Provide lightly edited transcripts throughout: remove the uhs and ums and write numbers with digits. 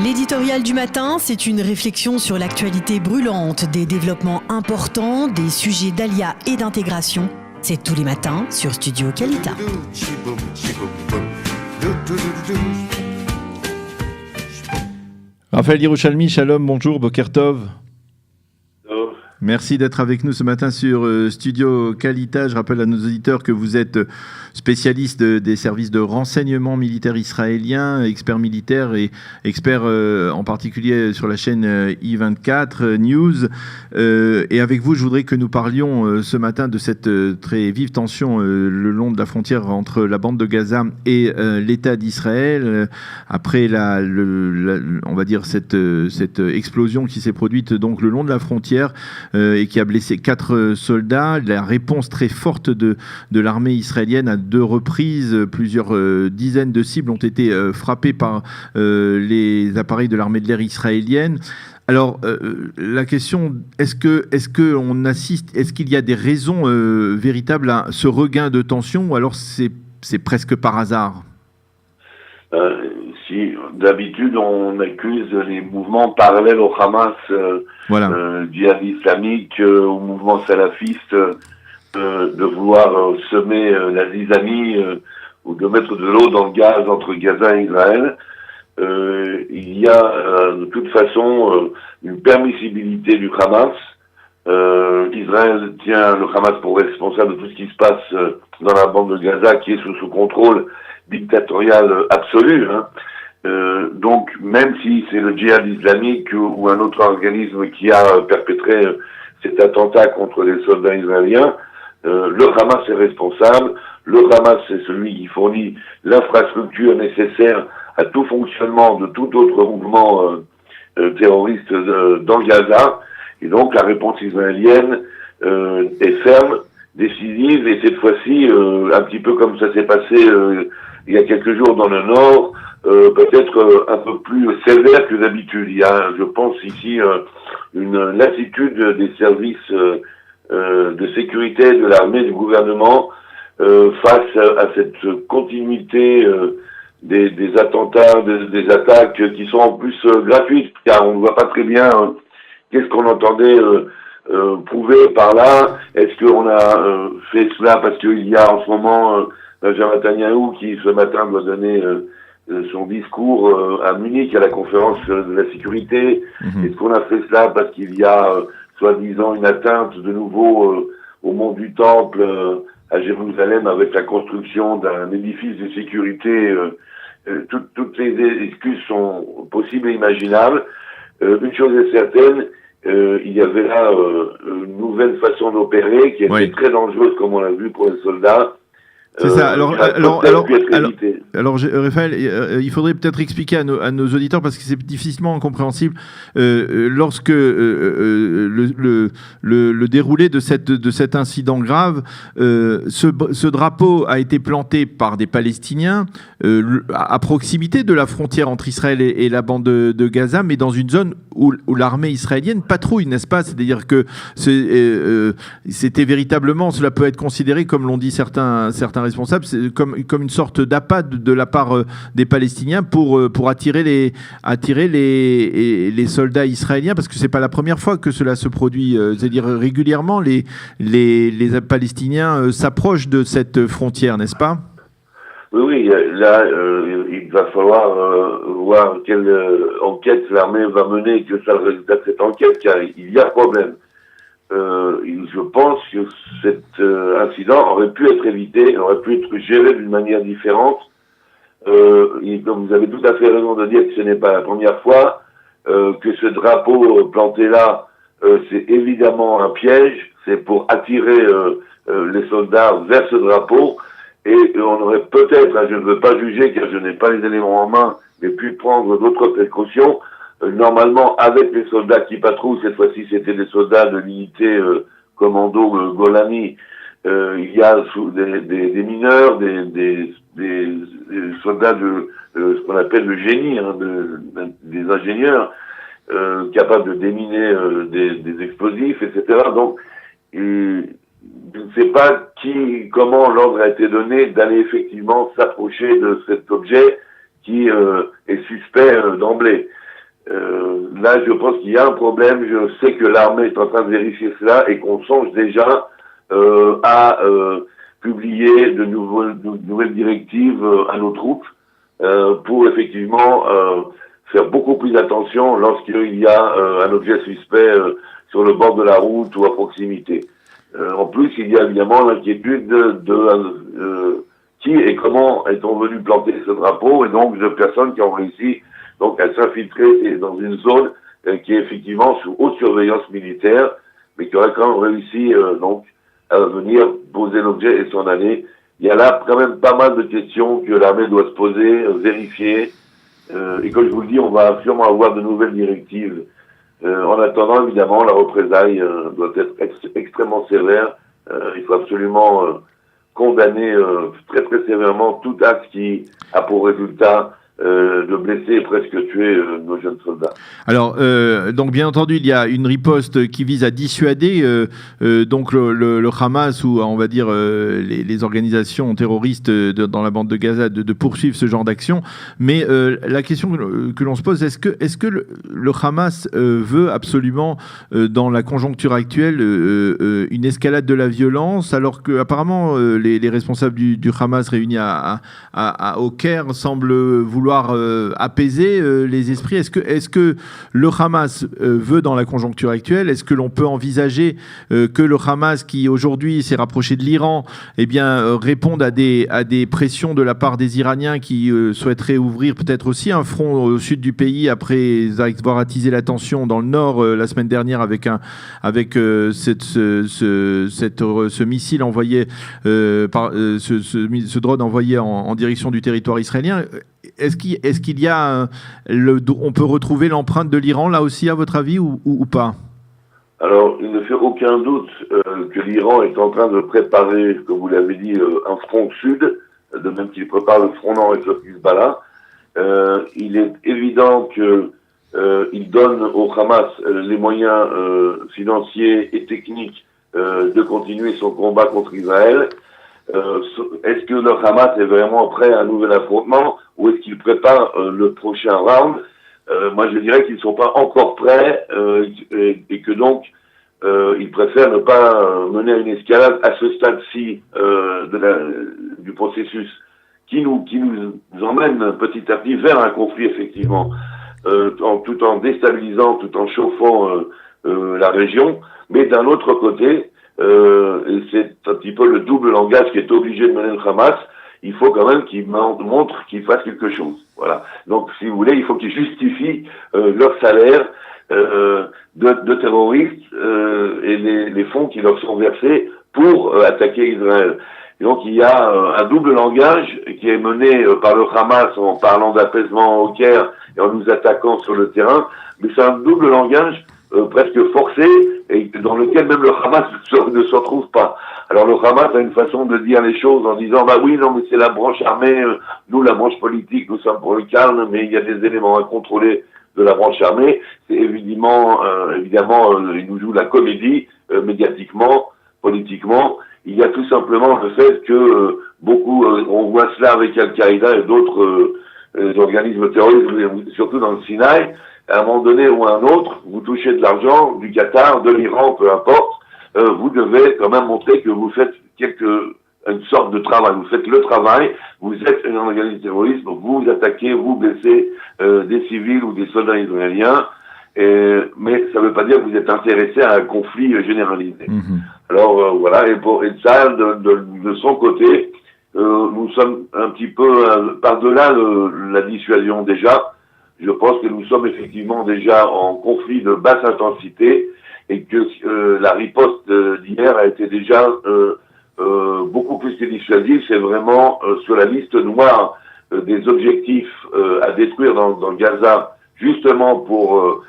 L'éditorial du matin, c'est une réflexion sur l'actualité brûlante, des développements importants, des sujets d'ALIA et d'intégration. C'est tous les matins sur Studio Kalita. Raphaël Yerushalmi, shalom, bonjour, Boker Tov. Merci d'être avec nous ce matin sur Studio Kalita. Je rappelle à nos auditeurs que vous êtes spécialiste des services de renseignement militaire israélien, expert militaire et expert en particulier sur la chaîne I24 News. Et avec vous, je voudrais que nous parlions ce matin de cette très vive tension le long de la frontière entre la bande de Gaza et l'État d'Israël. Après on va dire cette explosion qui s'est produite donc le long de la frontière et qui a blessé 4 soldats. La réponse très forte de l'armée israélienne à 2 reprises, plusieurs dizaines de cibles ont été frappées par les appareils de l'armée de l'air israélienne. Alors, la question, est-ce qu'il y a des raisons véritables à ce regain de tension, ou alors c'est presque par hasard? Si d'habitude on accuse les mouvements parallèles au Hamas, djihad islamique, au mouvement salafiste, de vouloir semer la zizanie ou de mettre de l'eau dans le gaz entre Gaza et Israël, il y a de toute façon une permissibilité du Hamas. Israël tient le Hamas pour responsable de tout ce qui se passe dans la bande de Gaza, qui est sous contrôle dictatorial absolu. Donc, même si c'est le djihad islamique ou un autre organisme qui a perpétré cet attentat contre les soldats israéliens, le Hamas est responsable. Le Hamas, c'est celui qui fournit l'infrastructure nécessaire à tout fonctionnement de tout autre mouvement terroriste dans Gaza. Et donc, la réponse israélienne est ferme, décisive, et cette fois-ci, un petit peu comme ça s'est passé il y a quelques jours dans le Nord, peut-être un peu plus sévère que d'habitude. Il y a, je pense ici, une lassitude des services de sécurité de l'armée, du gouvernement, face à cette continuité des attentats, des attaques qui sont en plus gratuites, car on ne voit pas très bien qu'est-ce qu'on entendait prouver par là. Est-ce qu'on a fait cela parce qu'il y a en ce moment Benjamin Netanyahu qui ce matin doit donner son discours à Munich à la conférence de la sécurité? Est-ce qu'on a fait cela parce qu'il y a soi-disant une atteinte de nouveau au mont du Temple à Jérusalem avec la construction d'un édifice de sécurité? Toutes les excuses sont possibles et imaginables. Une chose est certaine, il y avait là une nouvelle façon d'opérer qui était très dangereuse, comme on l'a vu pour les soldats. C'est ça. Alors, Raphaël, il faudrait peut-être expliquer à nos auditeurs, parce que c'est difficilement compréhensible, lorsque le déroulé de cet incident grave, ce drapeau a été planté par des Palestiniens à proximité de la frontière entre Israël et la bande de Gaza, mais dans une zone où l'armée israélienne patrouille, n'est-ce pas? C'est-à-dire que c'était véritablement, cela peut être considéré, comme l'ont dit certains responsables, c'est comme une sorte d'appât de la part des Palestiniens pour attirer les soldats israéliens, parce que c'est pas la première fois que cela se produit. C'est-à-dire régulièrement les Palestiniens s'approchent de cette frontière, n'est-ce pas? Oui, là, il va falloir voir quelle enquête l'armée va mener, que ça le résultat de cette enquête, car il y a problème. Je pense que cet incident aurait pu être évité, aurait pu être géré d'une manière différente. Et comme vous avez tout à fait raison de dire que ce n'est pas la première fois, que ce drapeau planté là, c'est évidemment un piège, c'est pour attirer les soldats vers ce drapeau, et on aurait peut-être, je ne veux pas juger car je n'ai pas les éléments en main, mais pu prendre d'autres précautions. Normalement, avec les soldats qui patrouillent, cette fois-ci c'était des soldats de l'unité commando Golani, il y a des mineurs, des soldats de ce qu'on appelle le génie, des ingénieurs capables de déminer des explosifs, etc. Donc, je ne sais pas comment l'ordre a été donné d'aller effectivement s'approcher de cet objet qui est suspect d'emblée. Là, je pense qu'il y a un problème. Je sais que l'armée est en train de vérifier cela et qu'on songe déjà à publier de nouvelles directives à nos troupes pour effectivement faire beaucoup plus attention lorsqu'il y a un objet suspect sur le bord de la route ou à proximité. En plus, il y a évidemment l'inquiétude de qui et comment est-on venu planter ce drapeau, et donc de personnes qui ont réussi donc à s'infiltrer dans une zone qui est effectivement sous haute surveillance militaire, mais qui aurait quand même réussi donc à venir poser l'objet et s'en aller. Il y a là quand même pas mal de questions que l'armée doit se poser, vérifier, et comme je vous le dis, on va sûrement avoir de nouvelles directives. En attendant, évidemment, la représaille doit être extrêmement sévère. Il faut absolument condamner très très sévèrement tout acte qui a pour résultat de blesser et presque tuer nos jeunes soldats. Alors, donc bien entendu, il y a une riposte qui vise à dissuader donc le Hamas ou on va dire les organisations terroristes dans la bande de Gaza de poursuivre ce genre d'action. Mais la question que l'on se pose, est-ce que le Hamas veut absolument, dans la conjoncture actuelle, une escalade de la violence, alors que apparemment les responsables du Hamas réunis au Caire semblent vouloir apaiser les esprits. Est-ce que le Hamas veut dans la conjoncture actuelle, est-ce que l'on peut envisager que le Hamas, qui aujourd'hui s'est rapproché de l'Iran, eh bien, réponde à des pressions de la part des Iraniens qui souhaiteraient ouvrir peut-être aussi un front au sud du pays après avoir attisé la tension dans le nord la semaine dernière avec ce missile envoyé ce drone envoyé en direction du territoire israélien. Est-ce qu'il y a on peut retrouver l'empreinte de l'Iran là aussi à votre avis ou pas? Alors, il ne fait aucun doute que l'Iran est en train de préparer, comme vous l'avez dit, un front sud, de même qu'il prépare le front nord avec le Hezbollah. Il est évident que il donne au Hamas les moyens financiers et techniques de continuer son combat contre Israël. Est-ce que le Hamas est vraiment prêt à un nouvel affrontement ou est-ce qu'il prépare le prochain round? Moi, je dirais qu'ils ne sont pas encore prêts et que donc ils préfèrent ne pas mener une escalade à ce stade-ci du processus qui nous emmène petit à petit vers un conflit effectivement, tout en déstabilisant, tout en chauffant la région, mais d'un autre côté. Et c'est un petit peu le double langage qui est obligé de mener le Hamas. Il faut quand même qu'ils montrent qu'ils fassent quelque chose. Voilà. Donc, si vous voulez, il faut qu'ils justifient leur salaire de terroristes et les fonds qui leur sont versés pour attaquer Israël. Et donc, il y a un double langage qui est mené par le Hamas en parlant d'apaisement au Caire et en nous attaquant sur le terrain. Mais c'est un double langage presque forcé et dans lequel même le Hamas ne se retrouve pas. Alors le Hamas a une façon de dire les choses en disant bah oui, non mais c'est la branche armée, nous la branche politique, nous sommes pour le calme, mais il y a des éléments à contrôler de la branche armée. C'est évidemment, il nous joue la comédie médiatiquement, politiquement. Il y a tout simplement le fait que beaucoup, on voit cela avec Al-Qaïda et d'autres organismes terroristes, surtout dans le Sinaï. À un moment donné ou à un autre, vous touchez de l'argent, du Qatar, de l'Iran, peu importe, vous devez quand même montrer que vous faites une sorte de travail. Vous faites le travail, vous êtes un organisme terroriste, donc vous attaquez, vous blessez des civils ou des soldats israéliens, mais ça ne veut pas dire que vous êtes intéressé à un conflit généralisé. Alors voilà, et ça, de son côté, nous sommes un petit peu par-delà la dissuasion déjà. Je pense que nous sommes effectivement déjà en conflit de basse intensité et que la riposte d'hier a été déjà beaucoup plus que dissuasive. C'est vraiment sur la liste noire des objectifs à détruire dans Gaza, justement pour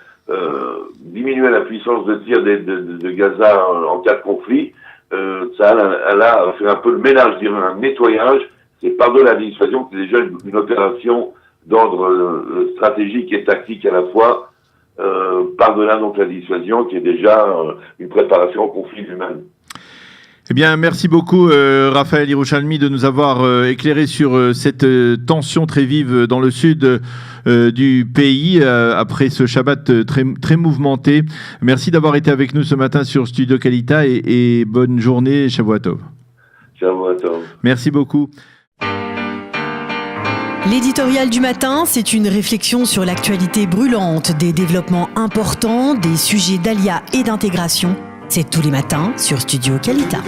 diminuer la puissance de tir de Gaza en cas de conflit. Ça, elle a fait un peu le ménage, je dirais, un nettoyage. C'est par-delà la dissuasion, c'est déjà une opération d'ordre stratégique et tactique à la fois, par-delà donc la dissuasion qui est déjà une préparation au conflit lui-même. Eh bien, merci beaucoup Raphaël Yerushalmi de nous avoir éclairé sur cette tension très vive dans le sud du pays après ce Shabbat très mouvementé. Merci d'avoir été avec nous ce matin sur Studio Kalita et bonne journée, Shavua Tov. Shavua Tov. Merci beaucoup. L'éditorial du matin, c'est une réflexion sur l'actualité brûlante, des développements importants, des sujets d'Alia et d'intégration. C'est tous les matins sur Studio Kalita.